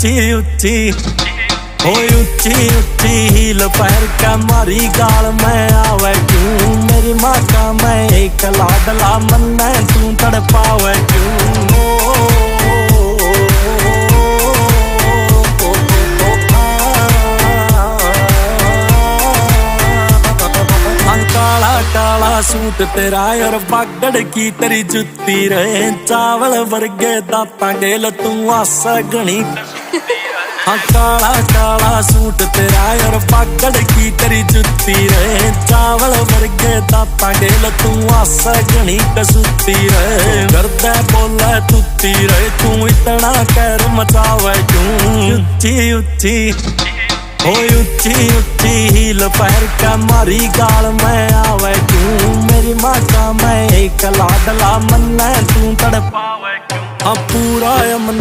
ऊंची ऊंची ओ ऊंची ऊंची हील पैर के मारी गाल में आवे क्यों मेरी माँ का मैं एक लाडला मन्ने तू तड़पावे क्यों काला काला सूट तेरा और पगड़ की तेरी जुत्ती रहे चावल वर्गे दाता गेल तू आसा घनी हाँ काला काला सूट तेरा और पगड़ की तेरी जुत्ती रहे चावल वर्गे दाता गेल तू आसा घनी कसूती रहे गर्दे बोले तुती रहे तू इतना कैर मचावे क्यों ऊंची ऊंची ओ ऊंची ऊंची हील पैर के मारी गाल में आवे क्यों मेरी माँ का मैं एक लाडला मन्ने तू तड़पावे क्यों हाँ पूरा यमना